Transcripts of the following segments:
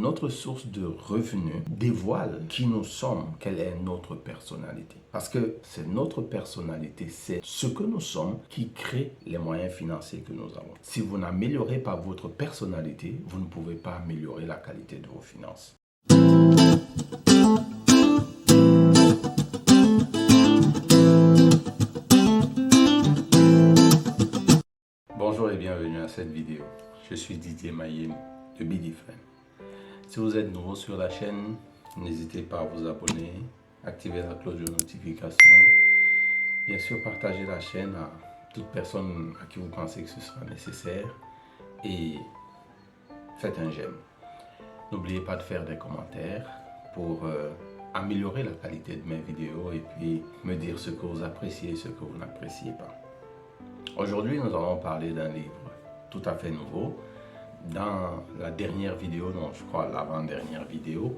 notre source de revenus dévoile qui nous sommes, quelle est notre personnalité. Parce que c'est notre personnalité, c'est ce que nous sommes qui crée les moyens financiers que nous avons. Si vous n'améliorez pas votre personnalité, vous ne pouvez pas améliorer la qualité de vos finances. Bonjour et bienvenue à cette vidéo. Je suis Didier Mayem de BDFriend. Si vous êtes nouveau sur la chaîne, n'hésitez pas à vous abonner, activer la cloche de notification, bien sûr partager la chaîne à toute personne à qui vous pensez que ce sera nécessaire et faites un j'aime. N'oubliez pas de faire des commentaires pour améliorer la qualité de mes vidéos et puis me dire ce que vous appréciez et ce que vous n'appréciez pas. Aujourd'hui, nous allons parler d'un livre tout à fait nouveau. Dans la dernière vidéo, non, je crois l'avant-dernière vidéo,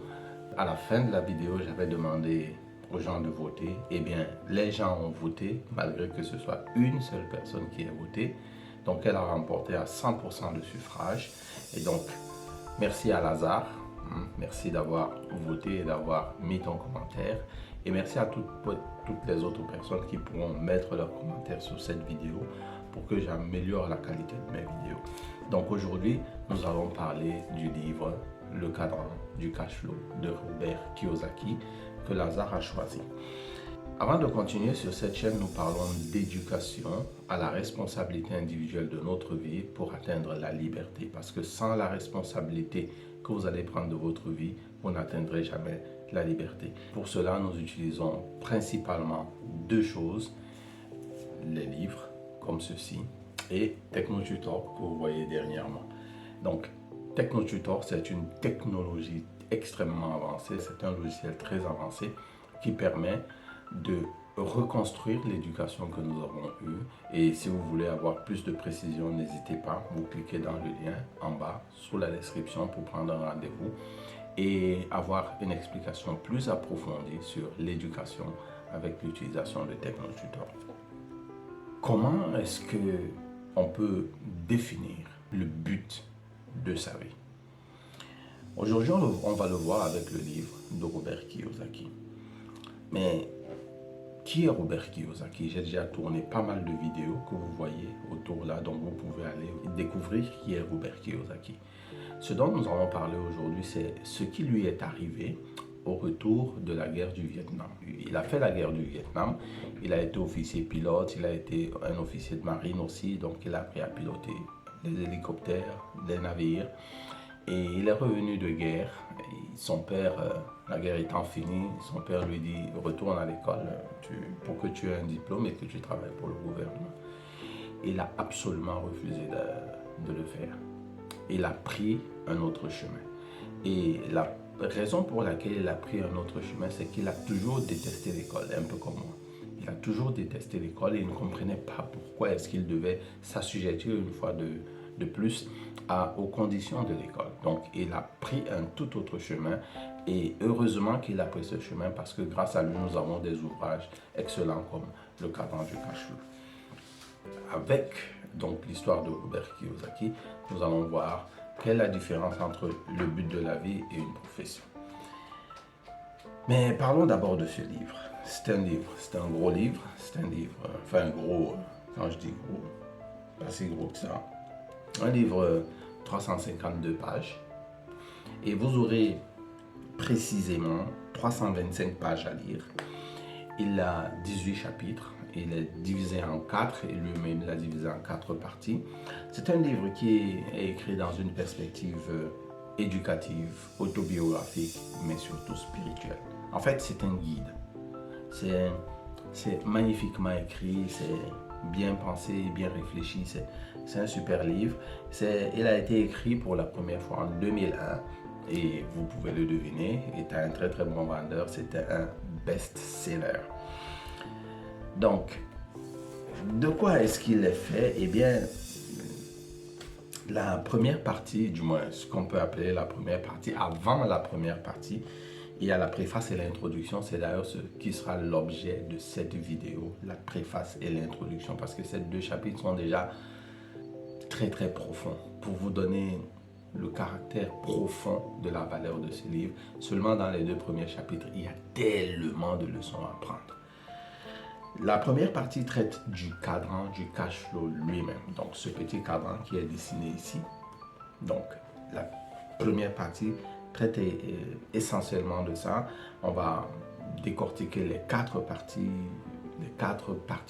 à la fin de la vidéo, j'avais demandé aux gens de voter. Eh bien, les gens ont voté, malgré que ce soit une seule personne qui ait voté. Donc, elle a remporté à 100% de suffrage. Et donc, merci à Lazare. Merci d'avoir voté et d'avoir mis ton commentaire. Et merci à toutes les autres personnes qui pourront mettre leurs commentaires sur cette vidéo pour que j'améliore la qualité de mes vidéos. Donc aujourd'hui, nous allons parler du livre Le cadran du cash flow de Robert Kiyosaki que Lazare a choisi. Avant de continuer sur cette chaîne, nous parlons d'éducation à la responsabilité individuelle de notre vie pour atteindre la liberté. Parce que sans la responsabilité que vous allez prendre de votre vie, vous n'atteindrez jamais la liberté. Pour cela, nous utilisons principalement deux choses, les livres comme ceci et TechnoTutor que vous voyez dernièrement. Donc, TechnoTutor, c'est une technologie extrêmement avancée, c'est un logiciel très avancé qui permet de reconstruire l'éducation que nous avons eue. Et si vous voulez avoir plus de précision, n'hésitez pas, vous cliquez dans le lien en bas sous la description pour prendre un rendez-vous et avoir une explication plus approfondie sur l'éducation avec l'utilisation de TechnoTutor. Comment est-ce qu'on peut définir le but de sa vie? Aujourd'hui, on va le voir avec le livre de Robert Kiyosaki. Mais qui est Robert Kiyosaki? J'ai déjà tourné pas mal de vidéos que vous voyez autour là, donc vous pouvez aller découvrir qui est Robert Kiyosaki. Ce dont nous allons parler aujourd'hui, c'est ce qui lui est arrivé au retour de la guerre du Vietnam. Il a fait la guerre du Vietnam, il a été officier pilote, il a été un officier de marine aussi, donc il a appris à piloter des hélicoptères, des navires. Et il est revenu de guerre. Et son père, la guerre étant finie, son père lui dit « Retourne à l'école pour que tu aies un diplôme et que tu travailles pour le gouvernement. » Il a absolument refusé de le faire. Il a pris un autre chemin. Et la raison pour laquelle il a pris un autre chemin, c'est qu'il a toujours détesté l'école, un peu comme moi. Il a toujours détesté l'école et il ne comprenait pas pourquoi est-ce qu'il devait s'assujettir une fois de plus aux conditions de l'école. Donc, il a pris un tout autre chemin et heureusement qu'il a pris ce chemin parce que grâce à lui, nous avons des ouvrages excellents comme Le cadran du cash flow. Avec donc l'histoire de Robert Kiyosaki, nous allons voir quelle est la différence entre le but de la vie et une profession. Mais parlons d'abord de ce livre. C'est un gros livre, c'est un livre, enfin gros, quand je dis gros, pas si gros que ça. Un livre 352 pages et vous aurez précisément 325 pages à lire. Il a 18 chapitres, il est divisé en 4 et lui-même l'a divisé en 4 parties. C'est un livre qui est écrit dans une perspective éducative, autobiographique, mais surtout spirituelle. En fait, c'est un guide. C'est magnifiquement écrit, c'est bien pensé, bien réfléchi, c'est un super livre. Il a été écrit pour la première fois en 2001 et vous pouvez le deviner, il était un très très bon vendeur, c'était un best-seller. Donc, de quoi est-ce qu'il est fait? Eh bien, la première partie, du moins ce qu'on peut appeler la première partie, avant la première partie, il y a la préface et l'introduction. C'est d'ailleurs ce qui sera l'objet de cette vidéo, la préface et l'introduction, parce que ces deux chapitres sont déjà très très profonds pour vous donner le caractère profond de la valeur de ce livre. Seulement dans les 2 premiers chapitres, il y a tellement de leçons à apprendre. La première partie traite du cadran du cash flow lui-même. Donc, ce petit cadran qui est dessiné ici. Donc, la première partie traite essentiellement de ça. On va décortiquer les 4 parties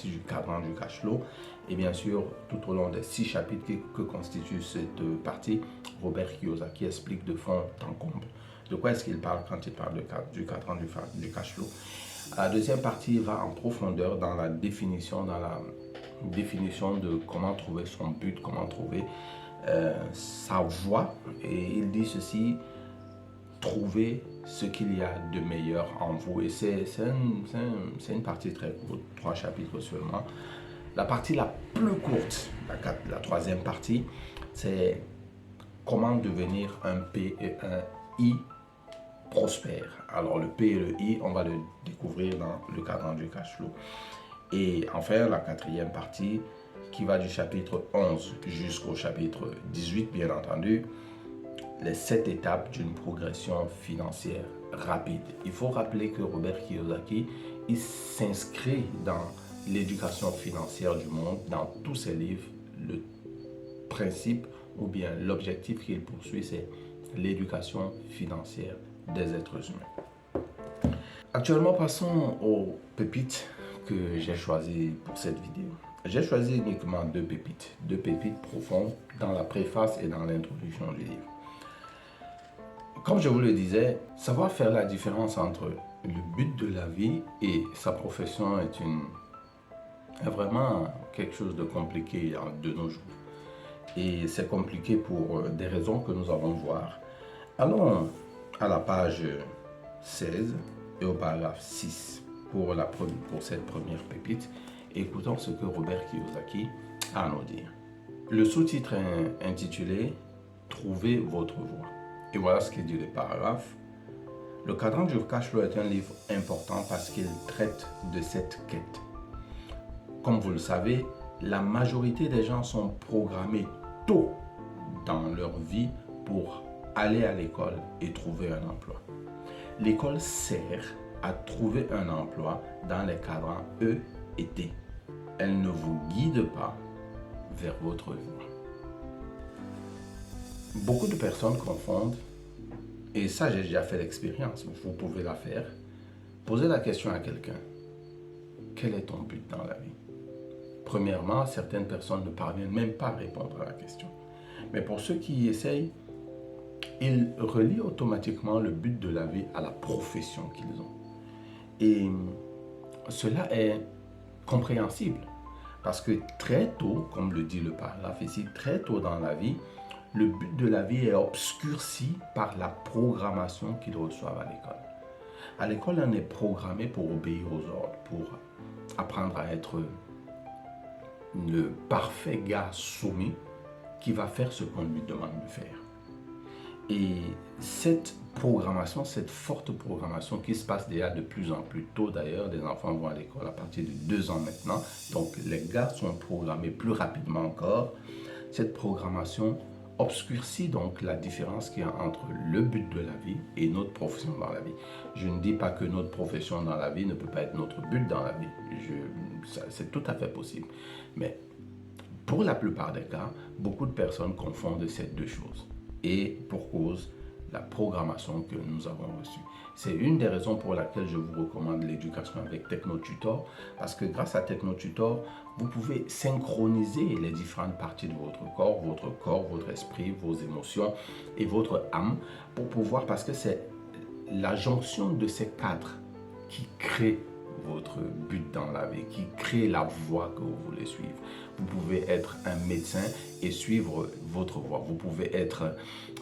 du cadran du cash flow. Et bien sûr, tout au long des 6 chapitres que constitue cette partie, Robert Kiyosaki explique de fond en comble de quoi est-ce qu'il parle quand il parle du cadran du cash flow. La deuxième partie va en profondeur dans la définition de comment trouver son but, comment trouver sa voie. Et il dit ceci: trouver ce qu'il y a de meilleur en vous. Et c'est une partie très courte, 3 chapitres seulement. La partie la plus courte, la troisième partie, c'est comment devenir un P et un I prospère. Alors le P et le I, on va le découvrir dans le cadran du cash flow. Et enfin, la quatrième partie, qui va du chapitre 11 jusqu'au chapitre 18, bien entendu, les 7 étapes d'une progression financière rapide. Il faut rappeler que Robert Kiyosaki, il s'inscrit dans l'éducation financière du monde, dans tous ses livres. Le principe ou bien l'objectif qu'il poursuit, c'est l'éducation financière des êtres humains. Actuellement, passons aux pépites que j'ai choisies pour cette vidéo. J'ai choisi uniquement 2 pépites profondes dans la préface et dans l'introduction du livre. Comme je vous le disais, savoir faire la différence entre le but de la vie et sa profession est vraiment quelque chose de compliqué de nos jours. Et c'est compliqué pour des raisons que nous allons voir. Allons à la page 16 et au paragraphe 6 pour cette première pépite. Écoutons ce que Robert Kiyosaki a à nous dire. Le sous-titre est intitulé « Trouvez votre voie ». Et voilà ce qu'il dit le paragraphe. Le cadran du cash flow est un livre important parce qu'il traite de cette quête. Comme vous le savez, la majorité des gens sont programmés tôt dans leur vie pour aller à l'école et trouver un emploi. L'école sert à trouver un emploi dans les cadrans E et T. Elle ne vous guide pas vers votre voie. Beaucoup de personnes confondent, et ça j'ai déjà fait l'expérience, vous pouvez la faire. Posez la question à quelqu'un: quel est ton but dans la vie? Premièrement, certaines personnes ne parviennent même pas à répondre à la question. Mais pour ceux qui essayent, ils relient automatiquement le but de la vie à la profession qu'ils ont. Et cela est compréhensible parce que très tôt, comme le dit le paragraphe ici, très tôt dans la vie, le but de la vie est obscurci par la programmation qu'ils reçoivent à l'école. À l'école, on est programmé pour obéir aux ordres, pour apprendre à être le parfait gars soumis qui va faire ce qu'on lui demande de faire. Et cette programmation, cette forte programmation qui se passe déjà de plus en plus tôt d'ailleurs, les enfants vont à l'école à partir de 2 ans maintenant, donc les gars sont programmés plus rapidement encore. Cette programmation obscurcit donc la différence qu'il y a entre le but de la vie et notre profession dans la vie. Je ne dis pas que notre profession dans la vie ne peut pas être notre but dans la vie. C'est tout à fait possible. Mais pour la plupart des cas, beaucoup de personnes confondent ces 2 choses. Et pour cause, la programmation que nous avons reçue. C'est une des raisons pour laquelle je vous recommande l'éducation avec TechnoTutor, parce que grâce à TechnoTutor, vous pouvez synchroniser les différentes parties de votre corps, votre esprit, vos émotions et votre âme pour pouvoir, parce que c'est la jonction de ces 4 qui crée votre but dans la vie, qui crée la voie que vous voulez suivre. Vous pouvez être un médecin et suivre votre voie. Vous pouvez être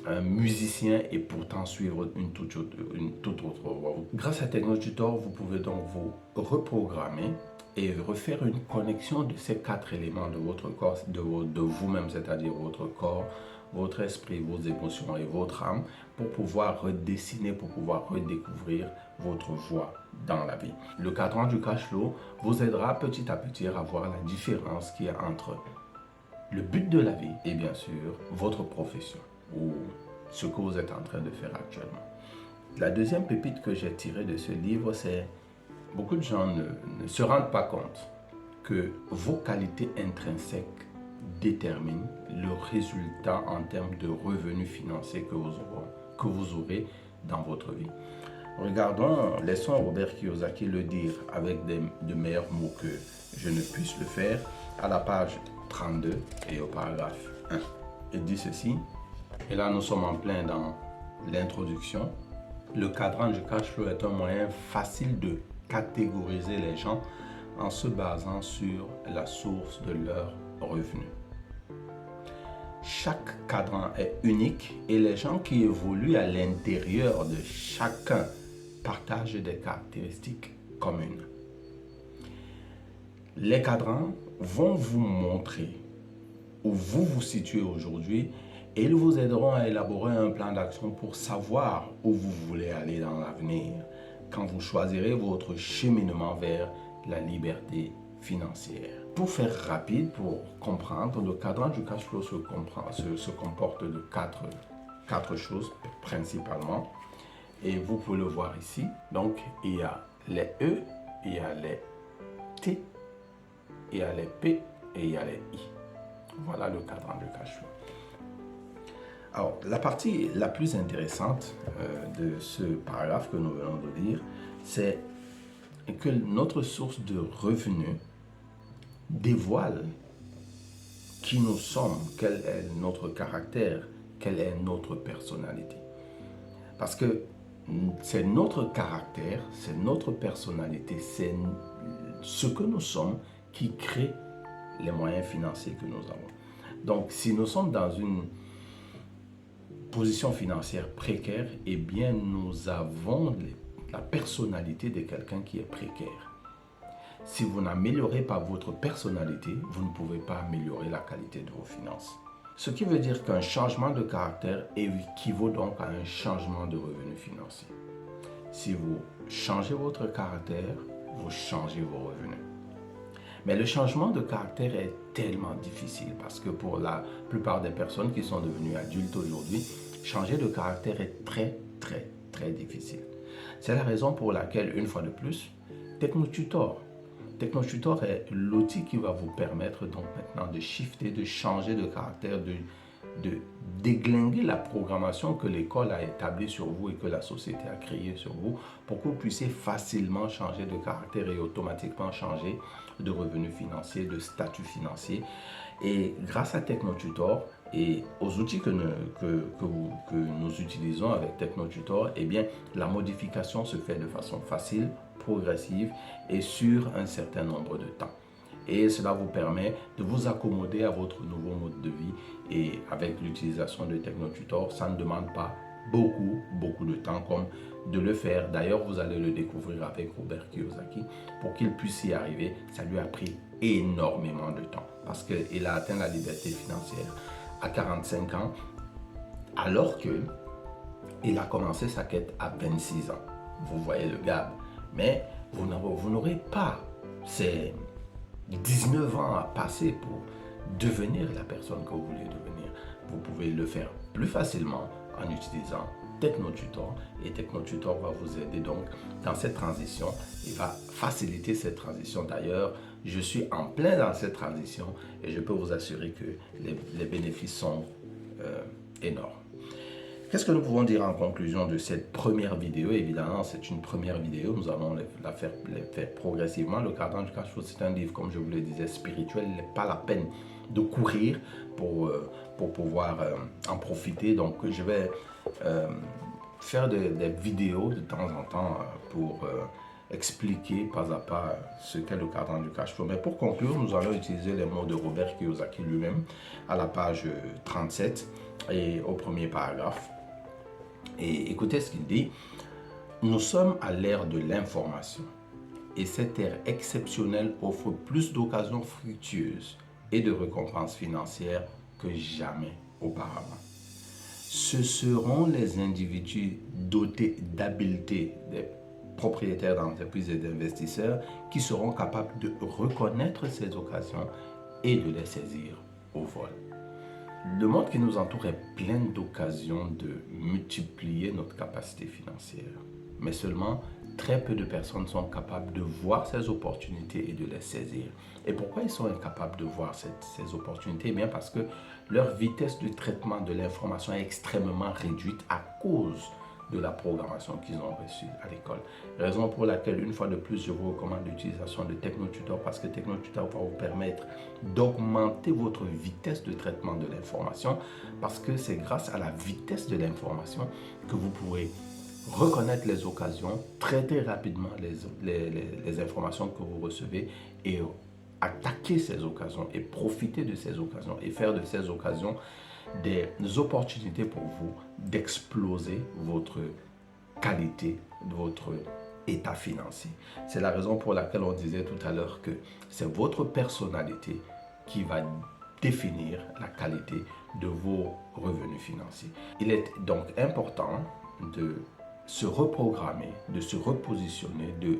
un musicien et pourtant suivre une toute autre voie. Grâce à TechnoTutor, vous pouvez donc vous reprogrammer et refaire une connexion de ces 4 éléments de votre corps, de vous-même, c'est-à-dire votre corps, votre esprit, vos émotions et votre âme, pour pouvoir redessiner, pour pouvoir redécouvrir votre voie dans la vie. Le cadran du cash flow vous aidera petit à petit à voir la différence qu'il y a entre le but de la vie et bien sûr votre profession. ou ce que vous êtes en train de faire actuellement. La deuxième pépite que j'ai tirée de ce livre, c'est beaucoup de gens ne se rendent pas compte que vos qualités intrinsèques déterminent le résultat en termes de revenus financiers que vous aurez dans votre vie. Regardons, laissons Robert Kiyosaki le dire avec de meilleurs mots que je ne puisse le faire, à la page 32 et au paragraphe 1. Il dit ceci, et là nous sommes en plein dans l'introduction. Le cadran du cash flow est un moyen facile de catégoriser les gens en se basant sur la source de leurs revenus. Chaque cadran est unique et les gens qui évoluent à l'intérieur de chacun partagent des caractéristiques communes. Les cadrans vont vous montrer où vous vous situez aujourd'hui et ils vous aideront à élaborer un plan d'action pour savoir où vous voulez aller dans l'avenir quand vous choisirez votre cheminement vers la liberté financière. Pour faire rapide, pour comprendre, le cadran du cash flow se comporte de quatre choses principalement. Et vous pouvez le voir ici. Donc, il y a les E, il y a les T, il y a les P et il y a les I. Voilà le cadran du cash flow. Alors, la partie la plus intéressante de ce paragraphe que nous venons de lire, c'est que notre source de revenus dévoile qui nous sommes, quel est notre caractère, quelle est notre personnalité. Parce que c'est notre caractère, c'est notre personnalité, c'est ce que nous sommes qui crée les moyens financiers que nous avons. Donc, si nous sommes dans une position financière précaire, eh bien, nous avons la personnalité de quelqu'un qui est précaire. Si vous n'améliorez pas votre personnalité, vous ne pouvez pas améliorer la qualité de vos finances. Ce qui veut dire qu'un changement de caractère équivaut donc à un changement de revenus financiers. Si vous changez votre caractère, vous changez vos revenus. Mais le changement de caractère est tellement difficile parce que pour la plupart des personnes qui sont devenues adultes aujourd'hui, changer de caractère est très difficile. C'est la raison pour laquelle, une fois de plus, TechnoTutor est l'outil qui va vous permettre donc maintenant de shifter, de changer de caractère, de déglinguer la programmation que l'école a établie sur vous et que la société a créée sur vous pour que vous puissiez facilement changer de caractère et automatiquement changer de revenus financiers, de statut financier. Et grâce à TechnoTutor et aux outils que nous utilisons avec TechnoTutor, eh bien, la modification se fait de façon facile, progressive et sur un certain nombre de temps. Et cela vous permet de vous accommoder à votre nouveau mode de vie. Et avec l'utilisation de TechnoTutor, ça ne demande pas beaucoup de temps comme de le faire. D'ailleurs, vous allez le découvrir avec Robert Kiyosaki. Pour qu'il puisse y arriver, ça lui a pris énormément de temps parce qu'il a atteint la liberté financière à 45 ans alors qu'il a commencé sa quête à 26 ans. Vous voyez le gap. Mais vous n'aurez pas ces 19 ans à passer pour devenir la personne que vous voulez devenir. Vous pouvez le faire plus facilement en utilisant TechnoTutor et TechnoTutor va vous aider donc dans cette transition et va faciliter cette transition. D'ailleurs, je suis en plein dans cette transition et je peux vous assurer que les bénéfices sont énormes. Qu'est-ce que nous pouvons dire en conclusion de cette première vidéo? Évidemment, c'est une première vidéo. Nous allons la faire progressivement. Le cadran du cash flow, c'est un livre, comme je vous le disais, spirituel. Il n'est pas la peine de courir pour pouvoir en profiter. Donc, je vais faire des vidéos de temps en temps pour expliquer pas à pas ce qu'est le cadran du cash flow. Mais pour conclure, nous allons utiliser les mots de Robert Kiyosaki lui-même à la page 37 et au premier paragraphe. Et écoutez ce qu'il dit. Nous sommes à l'ère de l'information et cette ère exceptionnelle offre plus d'occasions fructueuses et de récompenses financières que jamais auparavant. Ce seront les individus dotés d'habileté, des propriétaires d'entreprises et d'investisseurs qui seront capables de reconnaître ces occasions et de les saisir au vol. Le monde qui nous entoure est plein d'occasions de multiplier notre capacité financière. Mais seulement très peu de personnes sont capables de voir ces opportunités et de les saisir. Et pourquoi ils sont incapables de voir ces opportunités? Eh bien parce que leur vitesse de traitement de l'information est extrêmement réduite à cause de la programmation qu'ils ont reçue à l'école. Raison pour laquelle, une fois de plus, je vous recommande l'utilisation de TechnoTutor parce que TechnoTutor va vous permettre d'augmenter votre vitesse de traitement de l'information parce que c'est grâce à la vitesse de l'information que vous pourrez reconnaître les occasions, traiter rapidement les informations que vous recevez et attaquer ces occasions et profiter de ces occasions et faire de ces occasions des opportunités pour vous d'exploser votre qualité, votre état financier. C'est la raison pour laquelle on disait tout à l'heure que c'est votre personnalité qui va définir la qualité de vos revenus financiers. Il est donc important de se reprogrammer, de se repositionner, de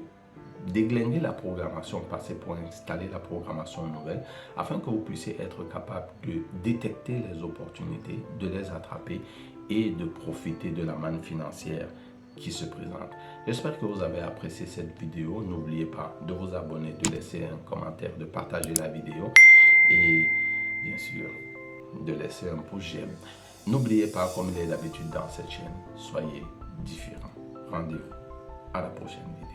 déglinguer la programmation passée pour installer la programmation nouvelle afin que vous puissiez être capable de détecter les opportunités, de les attraper et de profiter de la manne financière qui se présente. J'espère que vous avez apprécié cette vidéo. N'oubliez pas de vous abonner, de laisser un commentaire, de partager la vidéo et bien sûr de laisser un pouce j'aime. N'oubliez pas, comme il est d'habitude dans cette chaîne, soyez différents. Rendez-vous à la prochaine vidéo.